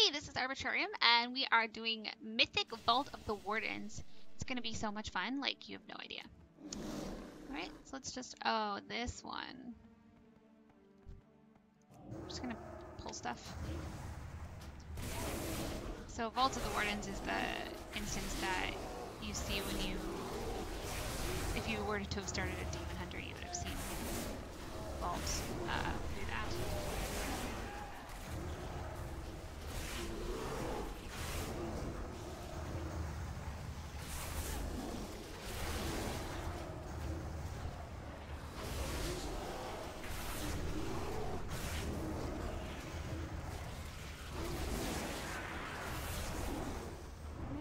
Hey, this is Arbitrarium, and we are doing Mythic Vault of the Wardens. It's gonna be so much fun, like, you have no idea. Alright, so let's just... Oh, this one. I'm just gonna pull stuff. So Vault of the Wardens is the instance that you see when you... If you were to have started a Demon Hunter, you would have seen Vault do that.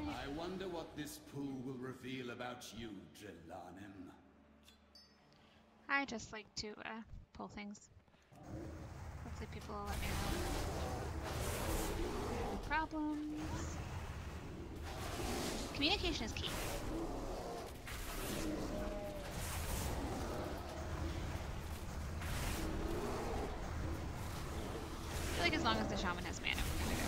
I wonder what this pool will reveal about you, Drelanim. I just like to pull things. Hopefully people will let me know. No problems. Communication is key. I feel like as long as the shaman has mana, we're gonna go.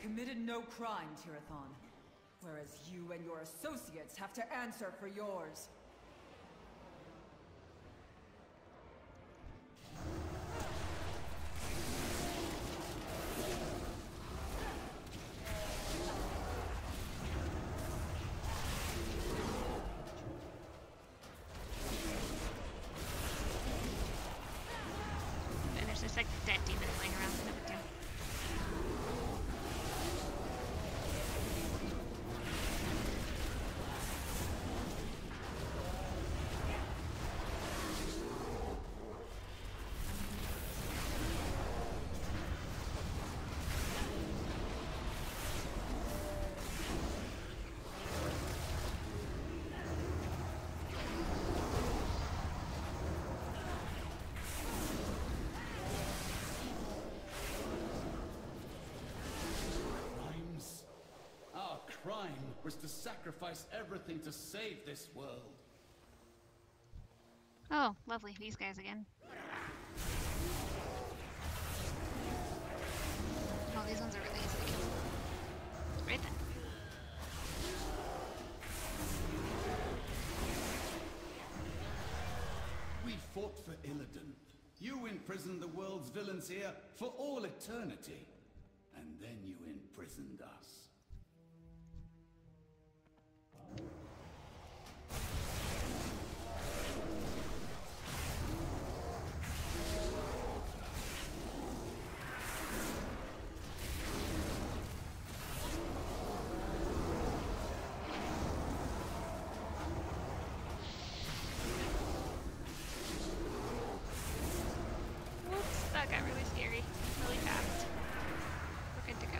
Committed no crime, Tirathon, whereas you and your associates have to answer for yours. And there's just like dead demons laying around in the town. Crime was to sacrifice everything to save this world. Oh, lovely. These guys again. Oh, these ones are really easy to kill. Right then. We fought for Illidan. You imprisoned the world's villains here for all eternity. And then you imprisoned us. That got really scary, really fast. We're good to go.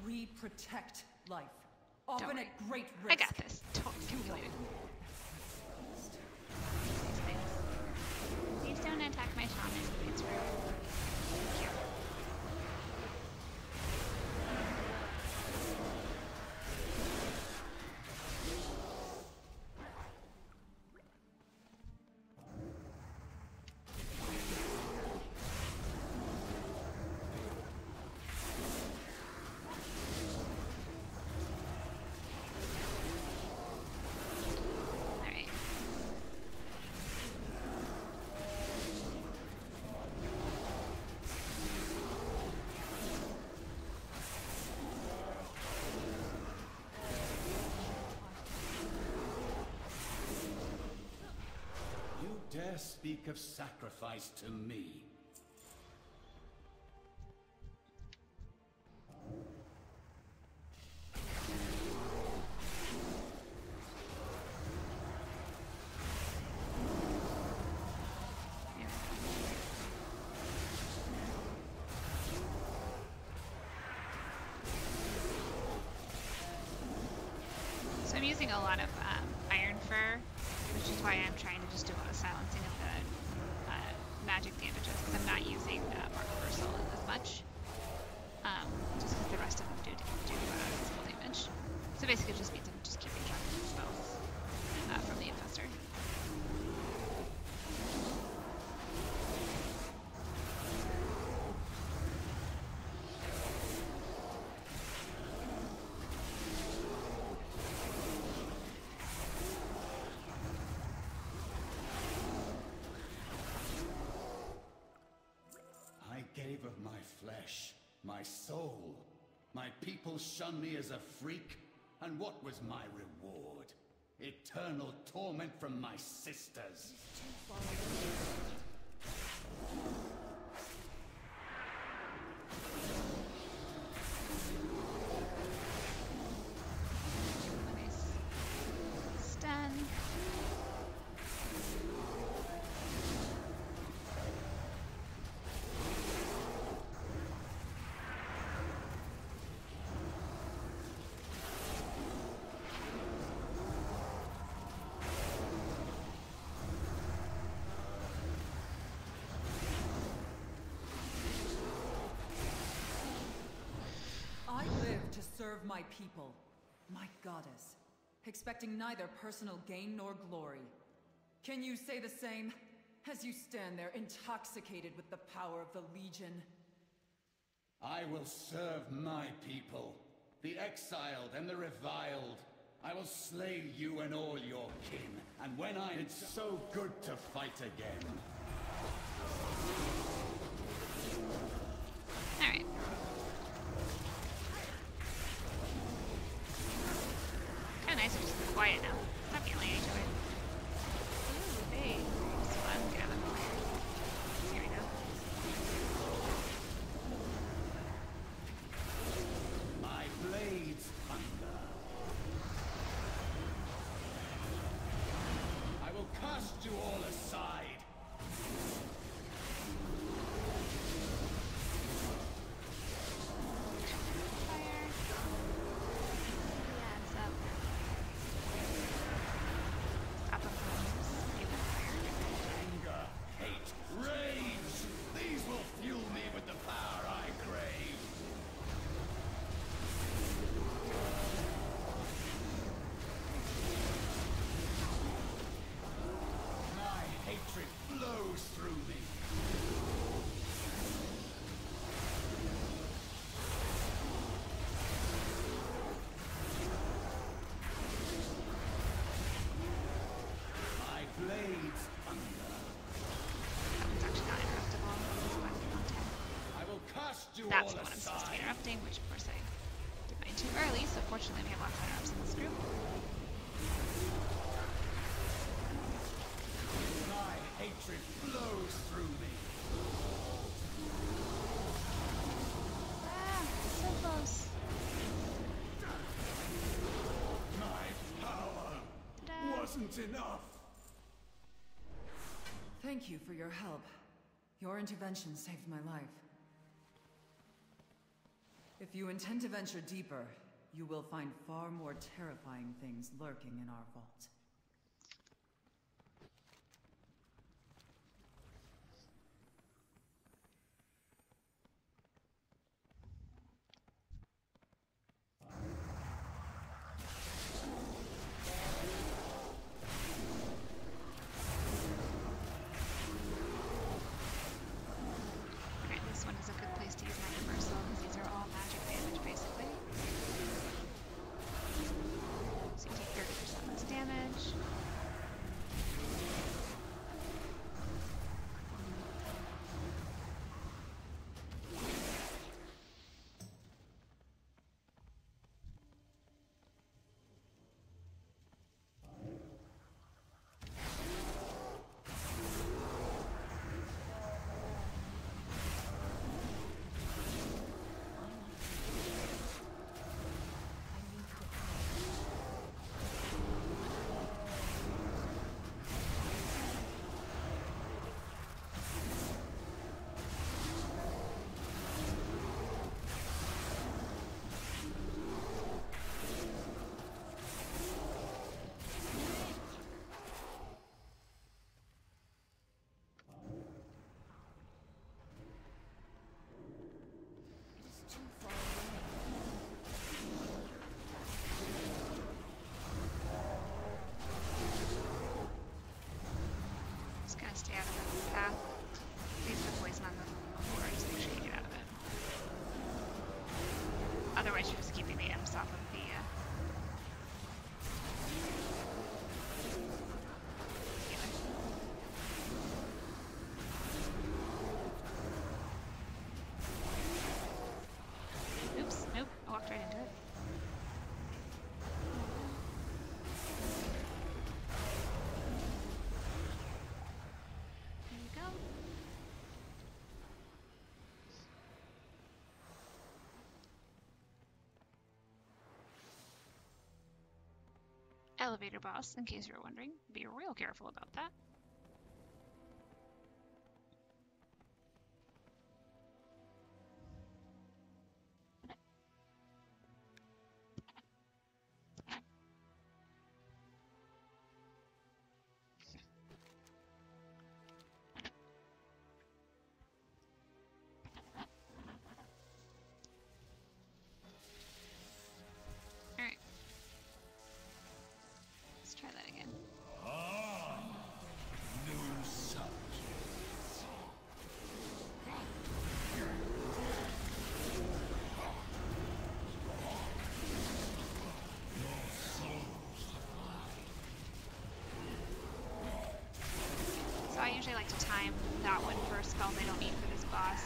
We protect life, often Don't worry. at great I risk. got this. Don't accumulate it. These things. Please don't attack my shaman. It's rude. Thank you. dare speak of sacrifice to me? using a lot of iron fur, which is why I'm trying to just do a lot of silencing of the magic damages, because I'm not using Mark Reversal as much. Just because the rest of them do physical damage. So basically it just means I'm just keeping track of the spells from the Infestor. I gave of my flesh, my soul. My people shunned me as a freak, and what was my reward? Eternal torment from my sisters. Nice. Stun. I live to serve my people, my goddess, expecting neither personal gain nor glory. Can you say the same, as you stand there intoxicated with the power of the Legion? I will serve my people, the exiled and the reviled. I will slay you and all your kin, and when it's so good to fight again. Alright. Kinda nice to just be quiet now. Stop yelling at each other. Ooh, hey. It's fun. Get out of the fire. Here we go. My blades thunder. I will cast you all aside. Fire. Yeah, it's up. Stop him from spewing fire. Anger, hate, rage. These will fuel me with the power I crave. My hatred flows through me. My blades thunder. That one's actually not interruptible. It's fun content. I will cast you That's all the one I'm supposed to be aside. interrupting, which of course I did mine too early, so fortunately we have lots of interrupts in this group. My hatred flows through me. Ah, so close. My power Ta-da. wasn't enough. Thank you for your help. Your intervention saved my life. If you intend to venture deeper, you will find far more terrifying things lurking in our vault. Alright, this one is a good place to use my reversal because these are all magic damage basically. So you take 30% less damage. gonna stay out of the path. Leave the poison on the floor. Just make sure you get out of it. Otherwise, you're just keeping the imps off of the. Oops! Nope. I walked right into it. There you go. Elevator boss, in case you're wondering. Be real careful about that. Alright. Let's try that again. New subjects. So I usually like to time that one for spells I don't need for this boss.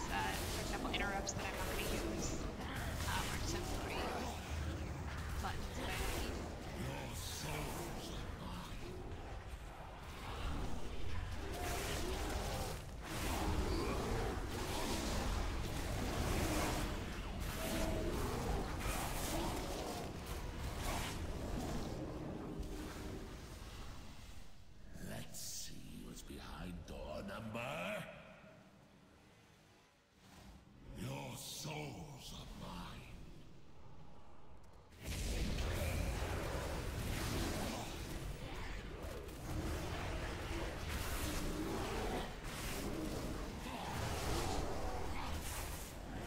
For example, interrupts that I've already used. Or just auxiliary buttons that I don't need. Let's see what's behind door number. Your souls are mine.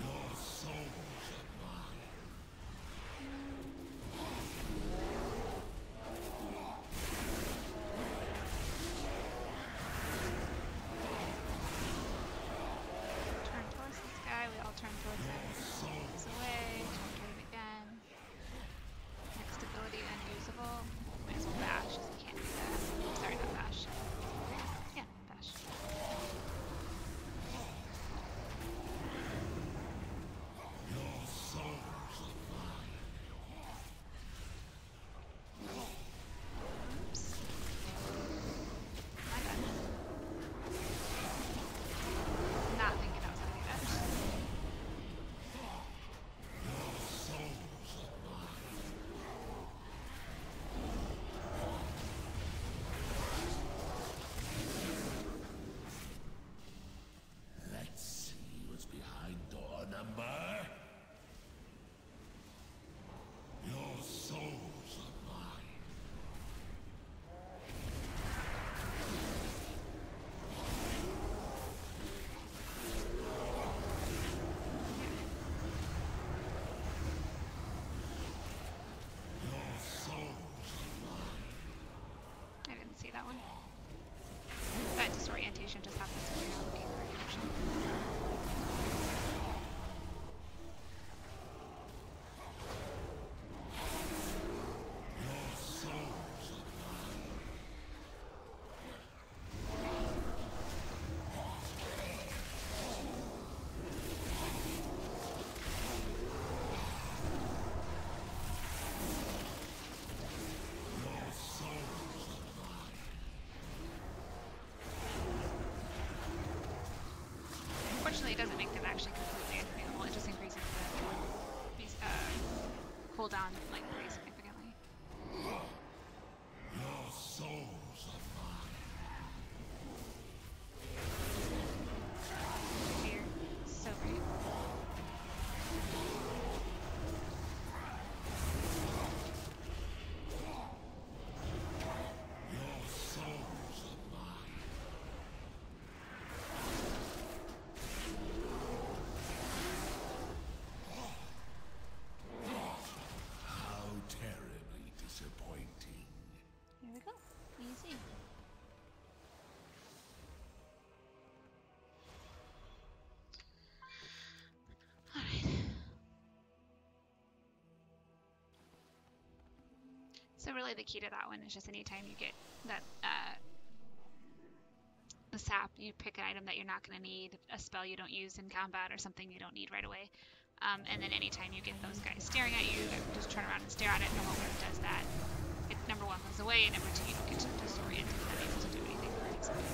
Your souls are mine. Turn towards this guy, we all turn towards him. Moves away, turn toward him again. Next ability unusable. Might as well bash, because we can't do that. Sorry, not bash. Yeah, bash. Your souls are mine. Oops. My bad. Not thinking I was gonna do that. Your souls are mine. Let's see what's behind door number. Your souls are mine. Your souls are mine. I didn't see that one. That disorientation just happens when you're not looking for an action. Your souls are mine. Your souls are mine. Unfortunately, it doesn't make them actually completely unavailable. It just increases the cooldown like pretty significantly. Your souls are mine. Fear. So great. Your souls are mine. How terrible. So really the key to that one is just anytime you get that the sap, you pick an item that you're not going to need, a spell you don't use in combat, or something you don't need right away. And then anytime you get those guys staring at you, just turn around and stare at it. Normal Ward does that. It, number one, moves away, and number two, you don't get to disorient and not able to do anything for an example.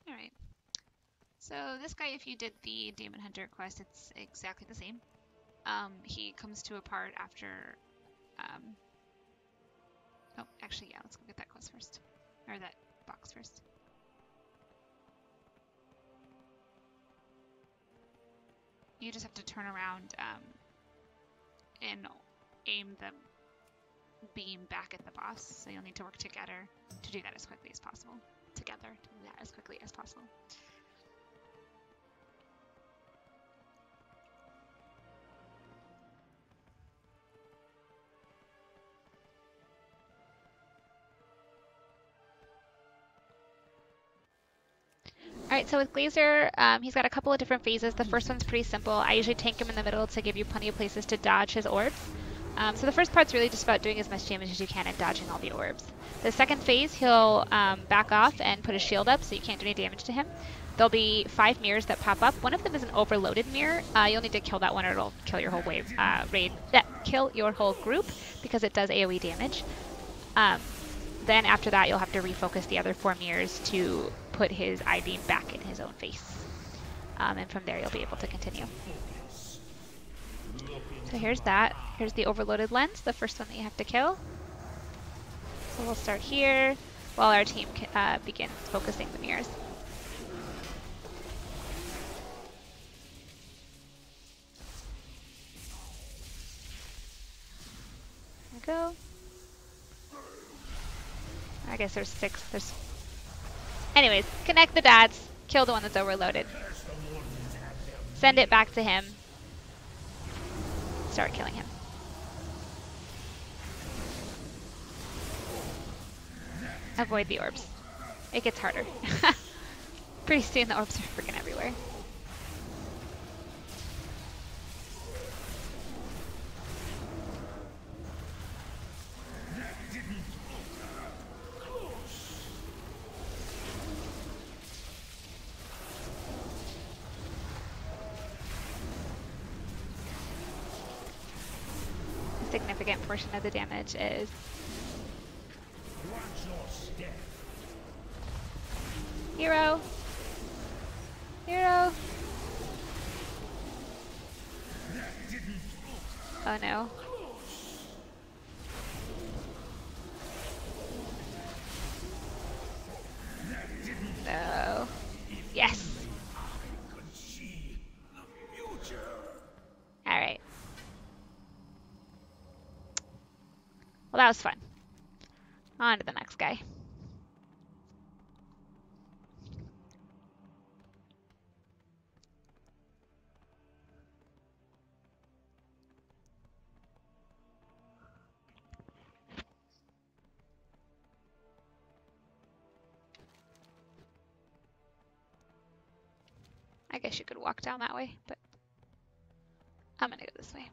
Alright, so this guy, if you did the Demon Hunter quest, it's exactly the same. He comes to a part after, oh, actually, yeah, let's go get that quest first, or that box first. You just have to turn around and aim the beam back at the boss, so you'll need to work together to do that as quickly as possible. Alright, so with Glazer, he's got a couple of different phases. The first one's pretty simple. I usually tank him in the middle to give you plenty of places to dodge his orbs. So the first part's really just about doing as much damage as you can and dodging all the orbs. The second phase, he'll back off and put his shield up so you can't do any damage to him. There'll be 5 mirrors that pop up. One of them is an overloaded mirror. You'll need to kill that one or it'll kill your whole wave, kill your whole group because it does AoE damage. Then after that, you'll have to refocus the other 4 mirrors to put his I-beam back in his own face. And from there, you'll be able to continue. So here's that. Here's the overloaded lens, the first one that you have to kill. So we'll start here while our team begins focusing the mirrors. There we go. I guess there's 6. Anyways, connect the dots, kill the one that's overloaded. Send it back to him. Start killing him. Avoid the orbs. It gets harder. Pretty soon the orbs are freaking everywhere. Significant portion of the damage is hero. Oh no. No. Yes. All right. Well, that was fun. On to the next guy. I guess you could walk down that way, but I'm gonna go this way.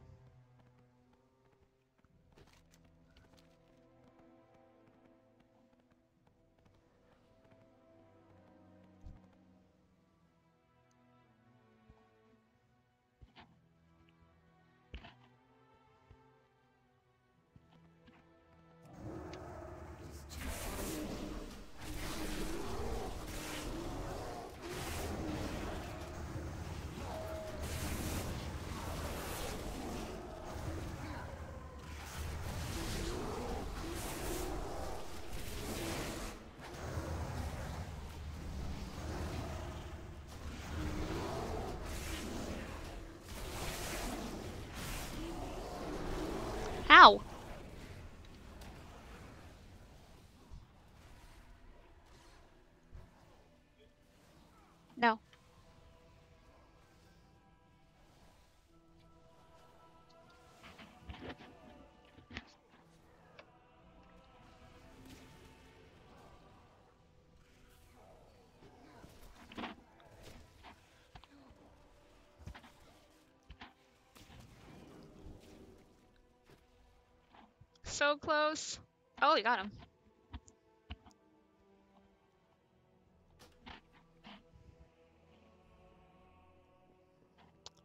so close. Oh, you got him.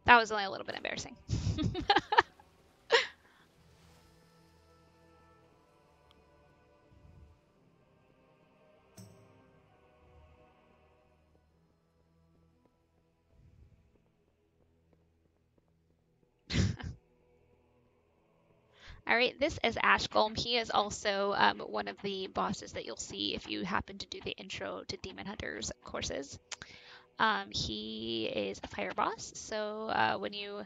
That was only a little bit embarrassing. All right, this is Ashgolm. He is also one of the bosses that you'll see if you happen to do the Intro to Demon Hunters courses. He is a fire boss, so when you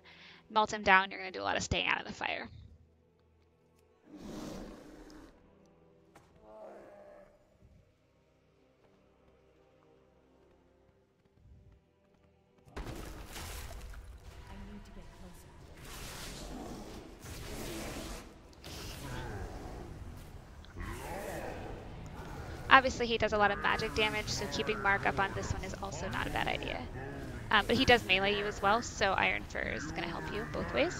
melt him down, you're going to do a lot of staying out of the fire. Obviously, he does a lot of magic damage, so keeping Mark up on this one is also not a bad idea. But he does melee you as well, so Iron Fur is going to help you both ways.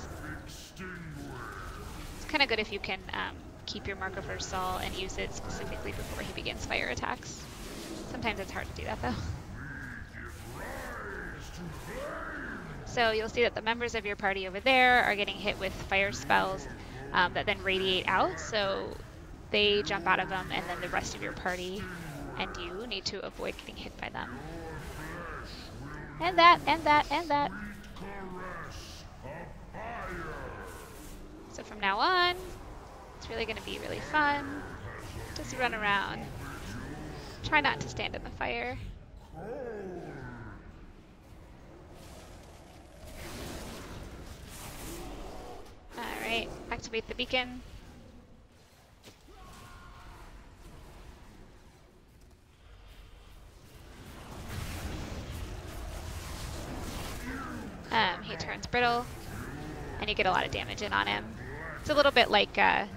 It's kind of good if you can keep your Mark of Versal and use it specifically before he begins fire attacks. Sometimes it's hard to do that, though. So you'll see that the members of your party over there are getting hit with fire spells that then radiate out, so they jump out of them, and then the rest of your party and you need to avoid getting hit by them. And that, and that, and that. So from now on, it's really going to be really fun. Just run around. Try not to stand in the fire. Alright, activate the beacon. He turns brittle, and you get a lot of damage in on him. It's a little bit like, gosh,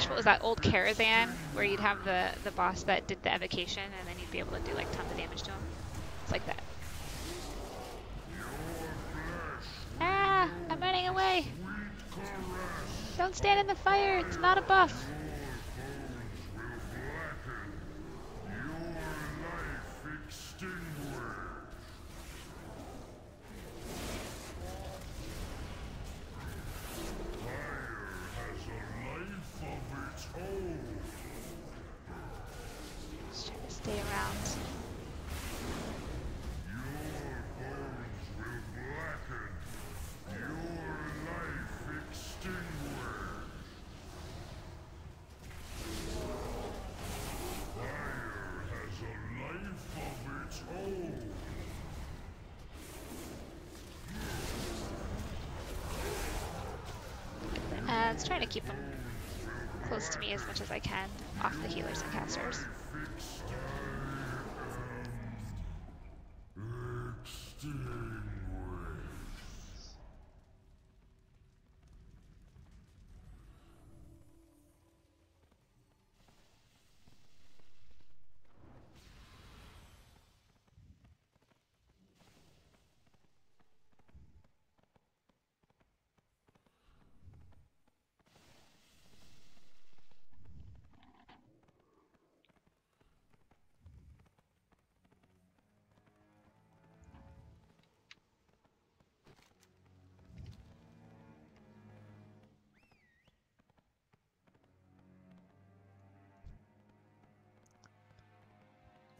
what was that old Karazhan, where you'd have the boss that did the evocation, and then you'd be able to do like tons of damage to him. It's like that. Ah, I'm running away. Don't stand in the fire, it's not a buff. Just try to stay around. Let's try to keep them close to me as much as I can, off the healers and casters.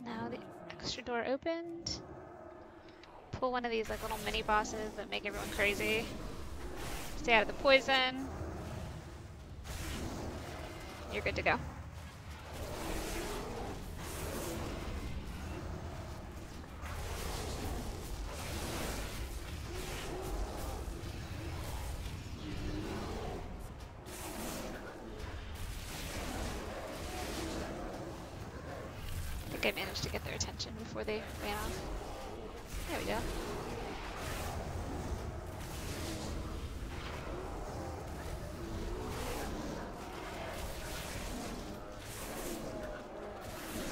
Now the extra door opened. Pull one of these like little mini bosses that make everyone crazy. Stay out of the poison. You're good to go. I managed to get their attention before they ran off. There we go.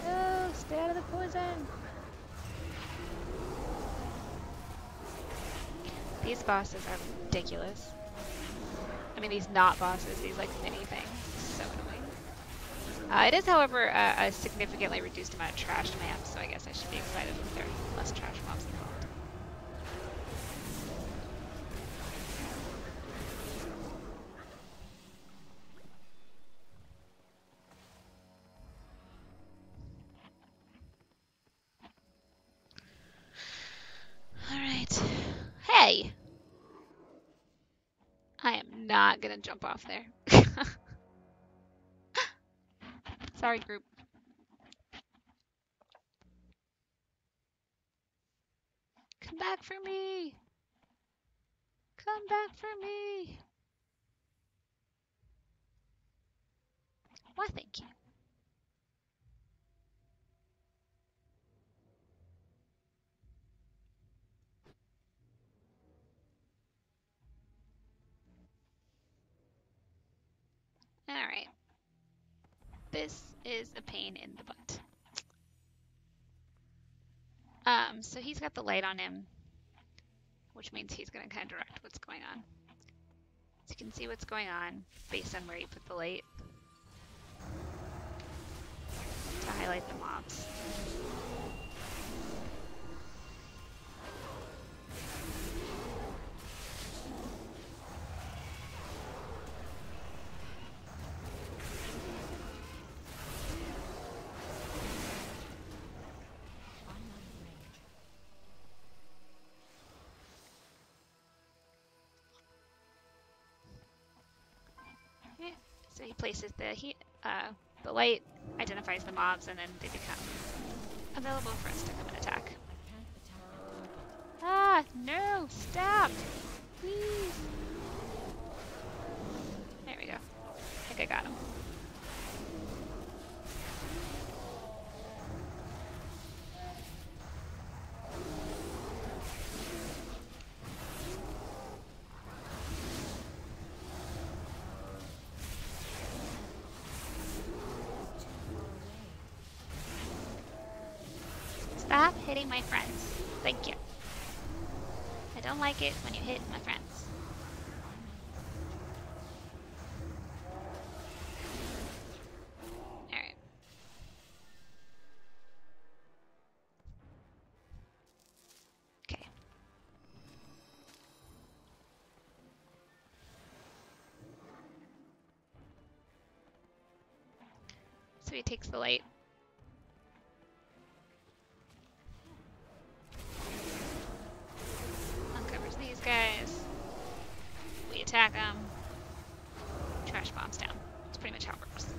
Oh, stay out of the poison! These bosses are ridiculous. I mean, these not bosses, these like mini things. It is, however, a significantly reduced amount of trashed maps, so I guess I should be excited if there are less trash mobs involved. Alright. Hey! I am not gonna jump off there. Sorry, group. Come back for me! Come back for me! Why, thank you. Alright. This is a pain in the butt. So he's got the light on him, which means he's going to kind of direct what's going on. So you can see what's going on based on where you put the light to highlight the mobs. So he places the light, identifies the mobs, and then they become available for us to come and attack. Ah, no! Stop! Please! There we go. I think I got him. Stop hitting my friends. Thank you. I don't like it when you hit my friends. Alright. Okay. So he takes the light. Uncovers these guys. We attack them. Trash bombs down. That's pretty much how it works.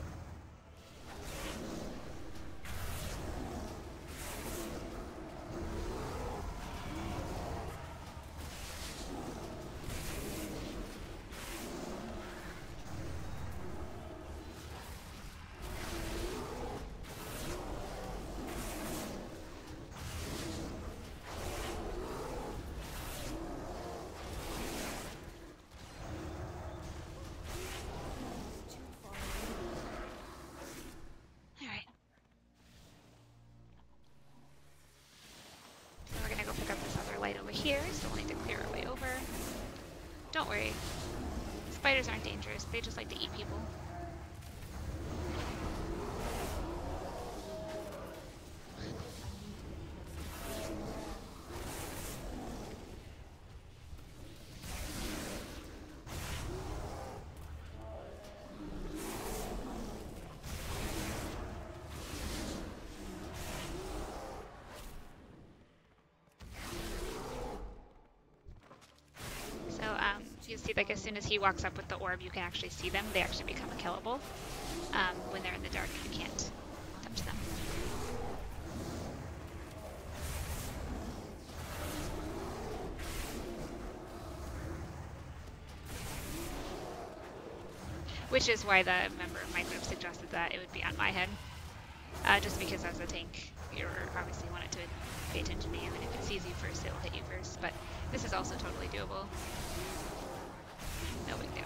Over here, so we'll need to clear our way over. Don't worry, spiders aren't dangerous, they just like to eat people. You see, like, as soon as he walks up with the orb, you can actually see them. They actually become killable. When they're in the dark, you can't touch them. Which is why the member of my group suggested that it would be on my head. Just because as a tank, you're obviously wanted to pay attention to you, and if it sees you first, it'll hit you first. But this is also totally doable. No big deal.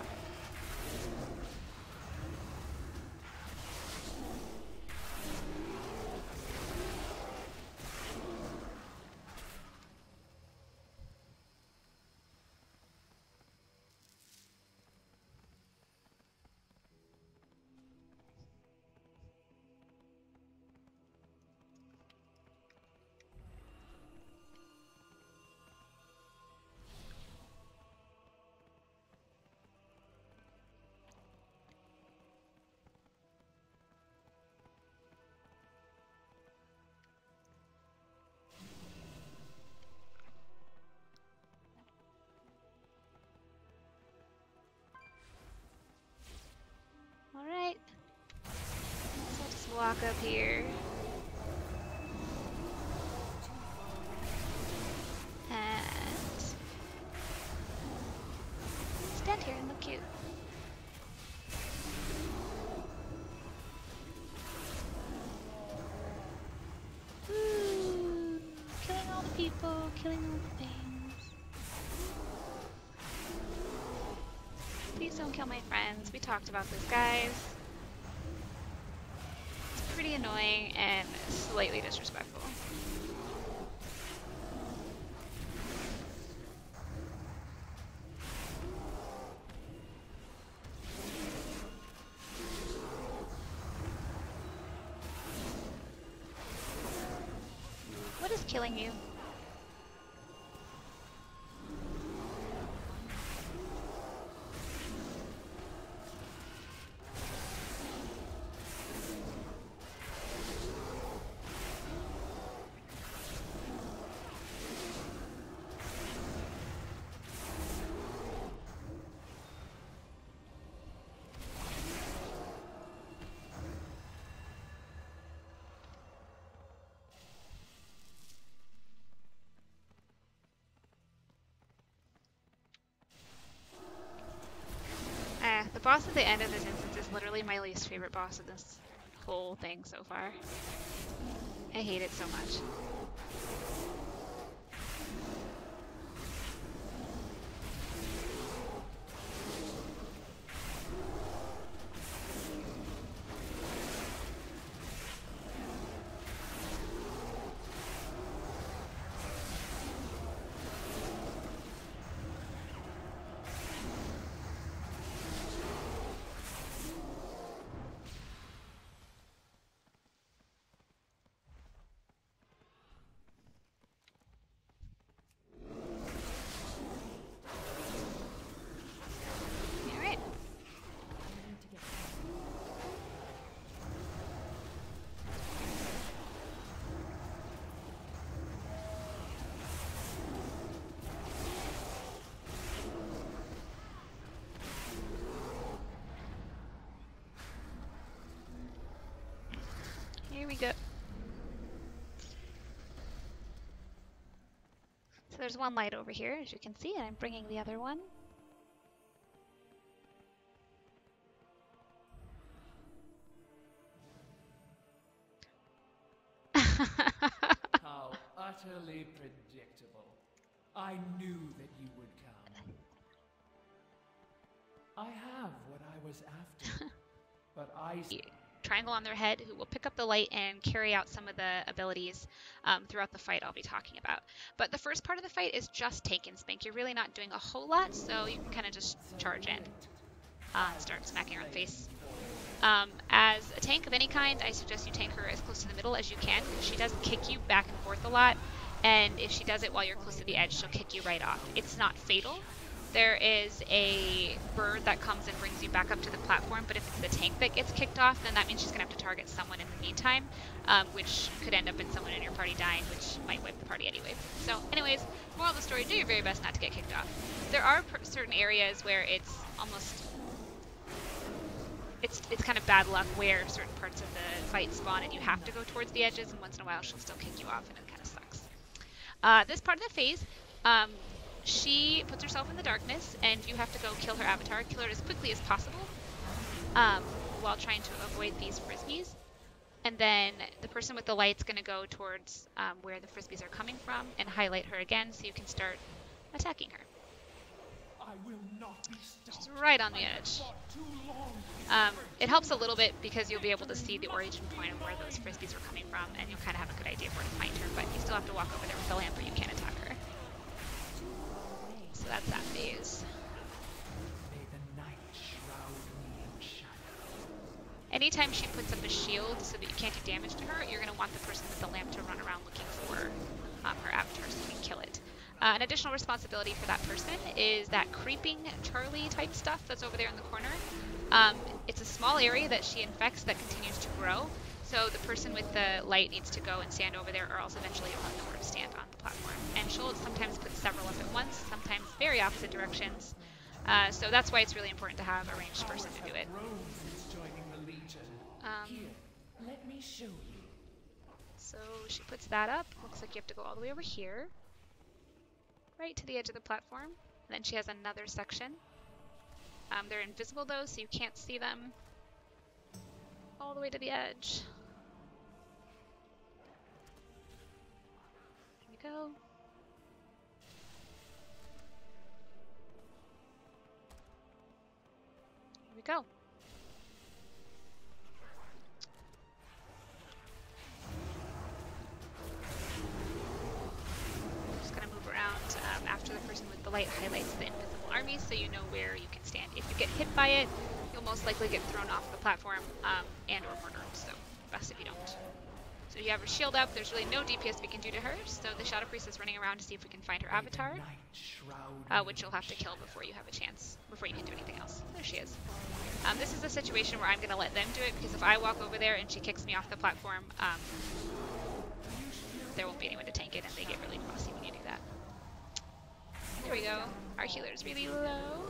poke up here. And stand here and look cute. Ooh, killing all the people, killing all the things. Please don't kill my friends. We talked about this, guys. It's pretty annoying and slightly disrespectful. What is killing you? The boss at the end of this instance is literally my least favorite boss of this whole thing so far. I hate it so much. Here we go. So there's one light over here, as you can see, and I'm bringing the other one. How utterly predictable. I knew that you would come. I have what I was after, but I... Triangle on their head who will pick up the light and carry out some of the abilities throughout the fight I'll be talking about. But the first part of the fight is just tank and spank. You're really not doing a whole lot, so you can kind of just charge in and start smacking her in the face. As a tank of any kind, I suggest you tank her as close to the middle as you can, because she does kick you back and forth a lot, and if she does it while you're close to the edge, she'll kick you right off. It's not fatal. There is a bird that comes and brings you back up to the platform, but if it's the tank that gets kicked off, then that means she's going to have to target someone in the meantime, which could end up in someone in your party dying, which might wipe the party anyway. So anyways, moral of the story, do your very best not to get kicked off. There are certain areas where it's almost... It's kind of bad luck where certain parts of the fight spawn and you have to go towards the edges, and once in a while she'll still kick you off, and it kind of sucks. This part of the phase, she puts herself in the darkness, and you have to go kill her avatar, kill her as quickly as possible, while trying to avoid these frisbees. And then the person with the light's going to go towards where the frisbees are coming from and highlight her again so you can start attacking her. I will not be stopped. Just right on the edge. It helps a little bit because you'll be able to see the origin point of where those frisbees were coming from, and you'll kind of have a good idea of where to find her, but you still have to walk over there with the lamp or you can't attack her. So that's that phase. May the night shroud me in shadow. Anytime she puts up a shield so that you can't do damage to her, you're going to want the person with the lamp to run around looking for her avatar so you can kill it. An additional responsibility for that person is that creeping Charlie type stuff that's over there in the corner. It's a small area that she infects that continues to grow, so the person with the light needs to go and stand over there, or else eventually you'll have nowhere to stand on the platform. And she'll sometimes put several up at once, sometimes very opposite directions. So that's why it's really important to have a ranged person to do it. Let me show you. So she puts that up. Looks like you have to go all the way over here. Right to the edge of the platform. And then she has another section. They're invisible though, so you can't see them. All the way to the edge. Here we go. Here we go. Just gonna move around after the person with the light highlights the invisible armies so you know where you can stand. If you get hit by it, you'll most likely get thrown off the platform and or murdered, so best if you don't. So you have her shield up, there's really no DPS we can do to her, so the Shadow Priest is running around to see if we can find her avatar, which you'll have to kill before you have a chance, before you can do anything else. There she is. This is a situation where I'm going to let them do it, because if I walk over there and she kicks me off the platform, there won't be anyone to tank it, and they get really bossy when you do that. There we go. Our healer's really low.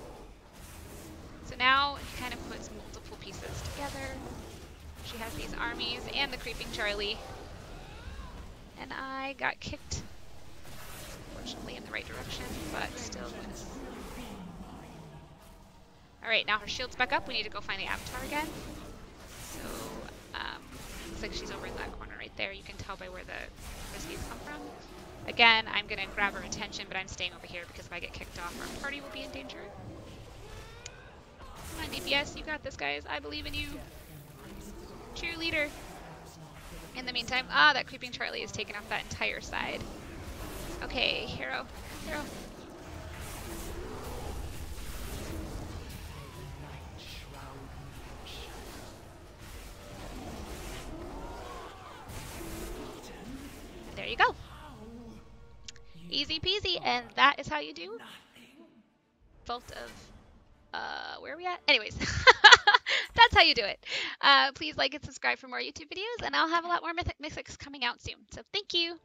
So now he kind of puts multiple pieces together. She has these armies and the creeping Charlie. And I got kicked, fortunately in the right direction, but still miss. Alright, now her shield's back up. We need to go find the avatar again. So, looks like she's over in that corner right there. You can tell by where the frisbees come from. Again, I'm going to grab her attention, but I'm staying over here because if I get kicked off, our party will be in danger. Come on, DPS, you got this, guys. I believe in you. Cheerleader. In the meantime, that creeping Charlie is taking off that entire side. Okay, hero. Hero. There you go. Easy peasy, and that is how you do Vault of, where are we at? Anyways, that's how you do it. Please like and subscribe for more YouTube videos, and I'll have a lot more Mythics coming out soon. So thank you.